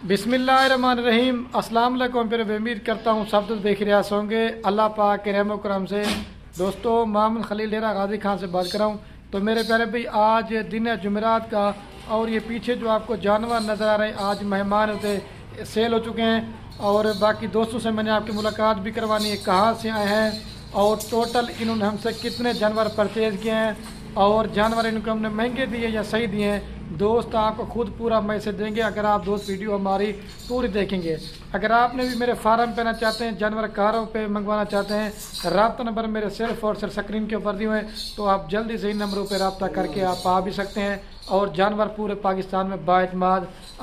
بسم اللہ الرحمن الرحیم۔ السلام علیکم پھر امید کرتا ہوں سب دیکھ رہے ہوں گے اللہ پاک کے رحم و کرم سے۔ دوستو محمد خلیل ڈیرہ غازی خان سے بات کر رہا ہوں۔ تو میرے پیارے بھائی آج دن ہے جمعرات کا، اور یہ پیچھے جو آپ کو جانور نظر آ رہے ہیں آج مہمان ہوتے سیل ہو چکے ہیں، اور باقی دوستوں سے میں نے آپ کی ملاقات بھی کروانی ہے، کہاں سے آئے ہیں اور ٹوٹل انہوں نے ہم سے کتنے جانور پرچیز کیے ہیں، اور جانور ان کو ہم نے مہنگے دیے یا صحیح دیے ہیں۔ دوست آپ کو خود پورا میسج دیں گے اگر آپ دوست ویڈیو ہماری پوری دیکھیں گے۔ اگر آپ نے بھی میرے فارم پہ آنا چاہتے ہیں، جانور کاروں پہ منگوانا چاہتے ہیں، رابطہ نمبر میرے صرف اور صرف اسکرین کے اوپر دیے ہوئے ہیں، تو آپ جلدی سے ان نمبروں پہ رابطہ کر کے آپ آ بھی سکتے ہیں اور جانور پورے پاکستان میں بااعتماد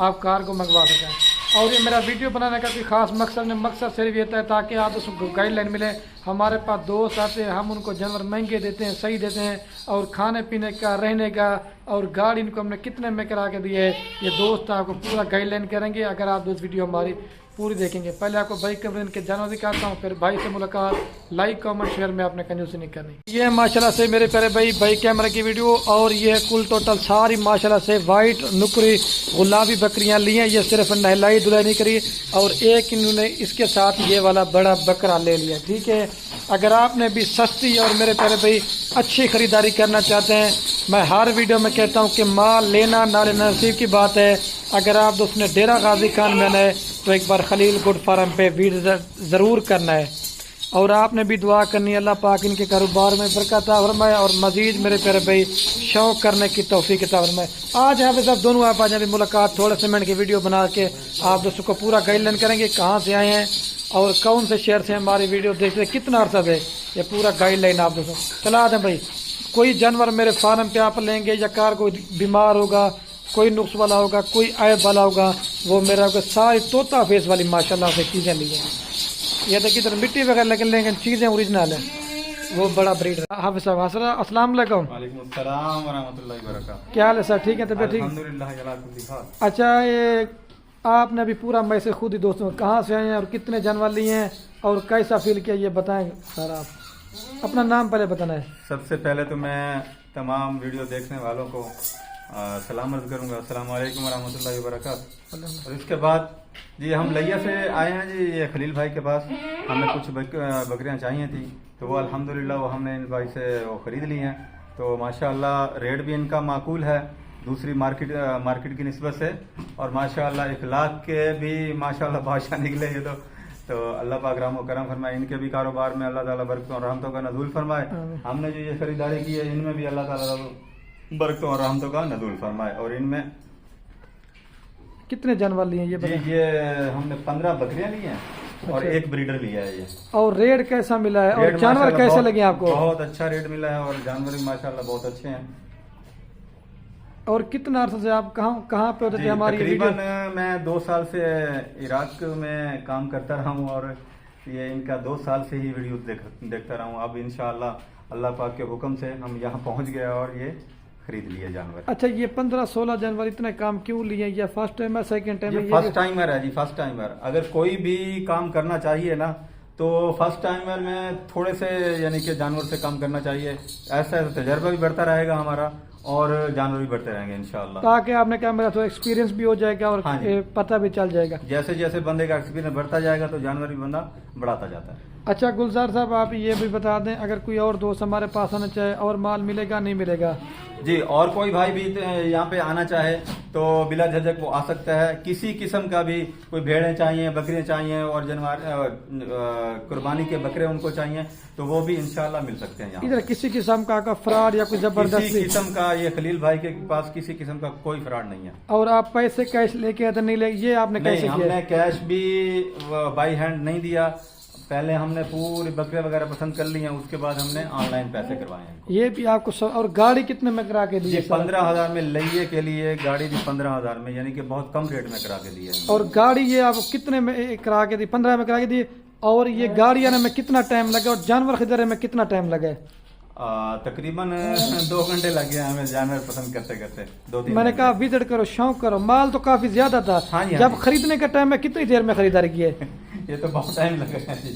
آپ کار کو منگوا سکتے ہیں۔ اور یہ میرا ویڈیو بنانے کا کوئی خاص مقصد صرف یہ ہے تاکہ آپ اس کو گائیڈ لائن ملے۔ ہمارے پاس دوست آتے ہیں، ہم ان کو جانور مہنگے دیتے ہیں، صحیح دیتے ہیں، اور کھانے پینے کا، رہنے کا، اور گاڑی ان کو ہم نے کتنے میں کرا کے دیے ہے، یہ دوست آپ کو پورا گائیڈ لائن کریں گے اگر آپ دوست ویڈیو ہماری پوری دیکھیں گے۔ پہلے آپ کو بھائی کمرین کے جانور دکھاتا ہوں، پھر بھائی سے ملاقات، لائک کامنٹ شیئر میں آپ نے کنجوسی نہیں کرنی۔ یہ ماشاءاللہ سے میرے پیارے بھائی کیمرہ کی ویڈیو، اور یہ کل ٹوٹل ساری ماشاءاللہ سے وائٹ نکری گلابی بکریاں لی ہیں، یہ صرف نہلائی دھلائی نہیں کری، اور ایک انہوں نے اس کے ساتھ یہ والا بڑا بکرا لے لیا، ٹھیک ہے۔ اگر آپ نے بھی سستی اور میرے پیارے بھائی اچھی خریداری کرنا چاہتے ہیں، میں ہر ویڈیو میں کہتا ہوں کہ مال لینا نہ لینا نصیب کی بات ہے۔ اگر آپ دوست نے ڈیرہ غازی خان میں آنا ہے تو ایک بار خلیل گڈ فارم پہ وزٹ ضرور کرنا ہے، اور آپ نے بھی دعا کرنی ہے اللہ پاک ان کے کاروبار میں برکت عطا فرمائے اور مزید میرے پیارے بھائی شوق کرنے کی توفیق عطا فرمائے۔ آج آپ صاحب دونوں آپ آ جائیں ملاقات، تھوڑے سے منٹ کی ویڈیو بنا کے آپ دوستوں کو پورا گائیڈ لائن کریں گے، کہاں سے آئے ہیں اور کون سے شہر سے ہماری ویڈیو دیکھتے ہیں، کتنا عرصہ ہے، یہ پورا گائیڈ لائن آپ دوستوں چلا دیں بھائی۔ کوئی جانور میرے فارم پہ آپ لیں گے یا کار کوئی بیمار ہوگا، کوئی نقص والا ہوگا، کوئی عیب والا ہوگا، وہ میرا ساری طوطا فیس والی ماشاءاللہ سے چیزیں لی ہیں۔ یہ دیکھیے ادھر مٹی وغیرہ لیکن چیزیں اوریجنل ہیں، وہ بڑا بریڈ ہے۔ حافظ صاحب السلام علیکم۔ وعلیکم السلام ورحمۃ اللہ وبرکاتہ۔ کیا حال ہے سر؟ ٹھیک ہے، طبیعت ٹھیک؟ الحمدللہ اللہ کل حال۔ اچھا، یہ آپ نے ابھی پورا میسج خود ہی دوستوں کہاں سے آئے ہیں اور کتنے جانور لیے ہیں اور کیسا فیل کیا، یہ بتائیں سر۔ آپ اپنا نام پہلے بتانا ہے۔ سب سے پہلے تو میں تمام ویڈیو دیکھنے والوں کو سلام عرض کروں گا، السلام علیکم ورحمۃ اللہ وبرکاتہ۔ اور اس کے بعد جی ہم لیا سے آئے ہیں جی، یہ خلیل بھائی کے پاس ہمیں کچھ بکریاں چاہیے تھیں، تو وہ الحمدللہ وہ ہم نے ان بھائی سے وہ خرید لی ہیں۔ تو ماشاءاللہ ریٹ بھی ان کا معقول ہے دوسری مارکیٹ کی نسبت سے، اور ماشاءاللہ اخلاق کے بھی ماشاءاللہ بادشاہ نکلے یہ تو اللہ پاک رحم و کرم فرمائے، ان کے بھی کاروبار میں اللہ تعالیٰ برکتوں اور رحمتوں کا نزول فرمائے۔ ہم نے جو یہ خریداری کی ہے ان میں بھی اللہ تعالیٰ برکتوں اور رحمتوں کا نزول فرمائے۔ اور ان میں کتنے جانور لیے ہیں یہ بتائیں؟ جی یہ ہم نے 15 بکریاں لی ہیں اور ایک بریڈر لیا ہے یہ۔ اور ریٹ کیسا ملا ہے اور جانور کیسے لگے آپ کو؟ بہت اچھا ریٹ ملا ہے اور جانور بھی ماشاءاللہ بہت اچھے ہیں۔ اور کتنا عرصہ سے آپ کہاں پہ ہوتے تھے ہماری تقریباً میں 2 سال سے عراق میں کام کرتا رہا ہوں، اور یہ ان کا 2 سال سے ہی ویڈیو دیکھتا رہا ہوں۔ اب انشاءاللہ اللہ پاک کے حکم سے ہم یہاں پہنچ گئے اور یہ خرید لیے جانور۔ اچھا، یہ 15-16 جانور اتنے کام کیوں لیے؟ یہ فرسٹ ٹائم ہے سیکنڈ ٹائم ہے؟ یہ فرسٹ ٹائمر ہے جی، فرسٹ ٹائمر۔ اگر کوئی بھی کام کرنا چاہیے نا تو فرسٹ ٹائمر میں تھوڑے سے یعنی کہ جانور سے کام کرنا چاہیے، ایسا تجربہ بھی بڑھتا رہے گا ہمارا اور جانور بھی بڑھتے رہیں گے انشاءاللہ، تاکہ آپ نے کہا میرا تو ایکسپیرینس بھی ہو جائے گا اور پتہ بھی چل جائے گا۔ جیسے جیسے بندے کا ایکسپیرینس بڑھتا جائے گا تو جانور بھی بندہ بڑھاتا جاتا ہے۔ اچھا گلزار صاحب، آپ یہ بھی بتا دیں اگر کوئی اور دوست ہمارے پاس آنا چاہے اور مال ملے گا نہیں ملے گا؟ جی، اور کوئی بھائی بھی یہاں پہ آنا چاہے تو بلا جھجک وہ آ سکتا ہے۔ کسی قسم کا بھی کوئی بھیڑیں چاہیے، بکریاں چاہیے اور قربانی کے بکرے ان کو چاہیے تو وہ بھی انشاءاللہ مل سکتے ہیں یہاں۔ ادھر کسی قسم کا فراڈ یا کوئی زبردستی؟ کسی قسم کا، یہ خلیل بھائی کے پاس کسی قسم کا کوئی فراڈ نہیں ہے۔ اور آپ پیسے کیش لے کے ادھر نہیں لے، یہ آپ نے کیسے نہیں، ہم نے کیش بھی بائی ہینڈ نہیں دیا، پہلے ہم نے پوری بکرے وغیرہ پسند کر لی ہیں، اس کے بعد ہم نے آن لائن پیسے کروائے ہیں۔ یہ بھی آپ کو اور گاڑی کتنے میں کرا کے دی؟ 15,000 میں لئیے کے لیے، گاڑی بھی 15,000 میں، یعنی کہ بہت کم ریٹ میں کرا کے دی ہے۔ اور گاڑی یہ آپ کتنے میں کرا کے دی؟ 15 میں کرا کے دی۔ اور یہ گاڑی آنے میں کتنا ٹائم لگے اور جانور خریدنے میں کتنا ٹائم لگے؟ تقریباً 2 گھنٹے لگ گئے ہمیں جانور پسند کرتے کرتے، 2-3 میں نے کہا وزٹ کرو، شوق کرو، مال تو کافی زیادہ تھا۔ جب خریدنے کا ٹائم ہے کتنی دیر میں خریداری کی ہے؟ یہ تو بہت ٹائم لگا ہے جی،